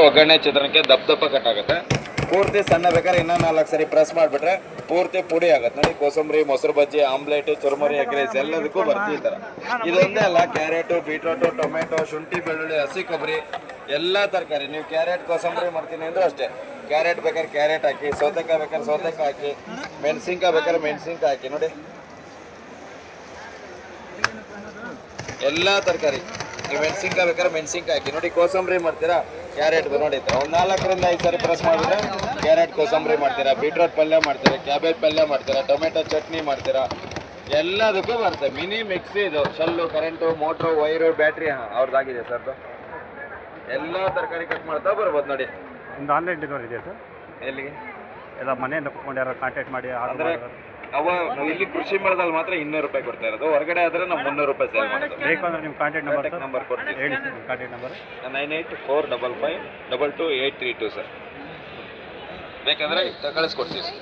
ಒಗ್ಗರಣೆ ಚಿತ್ರಾನ್ನಕ್ಕೆ ದಪ್ಪ ಕಟ್ ಆಗುತ್ತೆ. ಪೂರ್ತಿ ಸಣ್ಣ ಬೇಕಾದ್ರೆ ಇನ್ನೂ 4 ಸರಿ ಪ್ರೆಸ್ ಮಾಡಿಬಿಟ್ರೆ ಪೂರ್ತಿ ಪುಡಿ ಆಗುತ್ತೆ ನೋಡಿ. ಕೋಸಂಬರಿ, ಮೊಸರು ಬಜ್ಜಿ, ಆಮ್ಲೆಟ್, ಚುರುಮುರಿ, ಎಗ್ ರೈಸ್ ಎಲ್ಲದಕ್ಕೂ ಬರ್ತಿ ಈ ಥರ. ಇದೊಂದೇ ಅಲ್ಲ, ಕ್ಯಾರೆಟು, ಬೀಟ್ರೋಟು, ಟೊಮೆಟೊ, ಶುಂಠಿ, ಬೆಳ್ಳುಳ್ಳಿ, ಹಸಿ ಕೊಬ್ಬರಿ ಎಲ್ಲ ತರಕಾರಿ. ನೀವು ಕ್ಯಾರೆಟ್ ಕೋಸಂಬರಿ ಮಾಡ್ತೀನಿ ಅಂದ್ರೆ ಅಷ್ಟೇ, ಕ್ಯಾರೆಟ್ ಬೇಕಾದ್ರೆ ಕ್ಯಾರೆಟ್ ಹಾಕಿ, ಸೌತೆಕಾಯಿ ಬೇಕಾದ್ರೆ ಸೌತೆಕಾಯಿ ಹಾಕಿ, ಮೆಣಸಿನ್ಕಾಯಿ ಬೇಕಾದ್ರೆ ಮೆಣಸಿನ್ಕಾಯಿ ಹಾಕಿ ನೋಡಿ. ಎಲ್ಲ ತರಕಾರಿ ನೀವು ಮೆಣಸಿನ್ಕಾಯಿ ಬೇಕಾದ್ರೆ ಮೆಣಸಿನ್ಕಾಯಿ ಹಾಕಿ ನೋಡಿ. ಕೋಸಂಬರಿ ಮಾಡ್ತೀರಾ, ಕ್ಯಾರೆಟ್ ನೋಡಿ ಒಂದು 4 ರಿಂದ 5 ಸರಿ ಪ್ರೆಸ್ ಮಾಡಿದ್ರೆ ಕ್ಯಾರೆಟ್ ಕೋಸಂಬರಿ ಮಾಡ್ತೀರಾ, ಬೀಟ್ರೋಟ್ ಪಲ್ಯ ಮಾಡ್ತೀರಾ, ಕ್ಯಾಬೇಜ್ ಪಲ್ಯ ಮಾಡ್ತೀರಾ, ಟೊಮೆಟೊ ಚಟ್ನಿ ಮಾಡ್ತೀರಾ, ಎಲ್ಲದಕ್ಕೂ ಬರುತ್ತೆ. ಮಿನಿ ಮಿಕ್ಸಿ ಇದು. ಶಲ್ಲು, ಕರೆಂಟು, ಮೋಟ್ರು, ವೈರು, ಬ್ಯಾಟ್ರಿ ಅವ್ರದ್ದಾಗಿದೆ ಸರ್ದು. ಎಲ್ಲ ತರಕಾರಿ ಕಟ್ ಮಾಡ್ತಾ ಬರ್ಬೋದು ನೋಡಿ. ಒಂದು ಆನ್ಲೈನ್ ಡೆಲಿವರಿ ಇದೆ ಸರ್? ಎಲ್ಲಿಗೆ? ಎಲ್ಲ ಮನೆಯಿಂದ ಕುತ್ಕೊಂಡು ಯಾರು ಕಾಂಟ್ಯಾಕ್ಟ್ ಮಾಡಿ ಅಂದರೆ ನಾವು ಇಲ್ಲಿ ಕೃಷಿ ಮೇಳದಲ್ಲಿ ಮಾತ್ರ 200 ರೂಪಾಯಿ ಕೊಡ್ತಾ ಇರೋದು. ಹೊರಗಡೆ ಆದರೆ ನಾವು 300 ರೂಪಾಯಿ ಸೇಲ್ ಮಾಡೋದು. ಬೇಕು ಅಂದರೆ ನಿಮ್ಮ ಕಾಂಟ್ಯಾಕ್ಟ್ ನಂಬರ್ ಕೊಡ್ತೀವಿ. ಹೇಳಿ ಸರ್, ನಿಮ್ಮ ಕಾಂಟ್ಯಾಕ್ಟ್ ನಂಬರ್ 9845522832 ಸರ್. ಬೇಕಾದರೆ ಕಳಿಸ್ಕೊಡ್ತೀವಿ ಸರ್.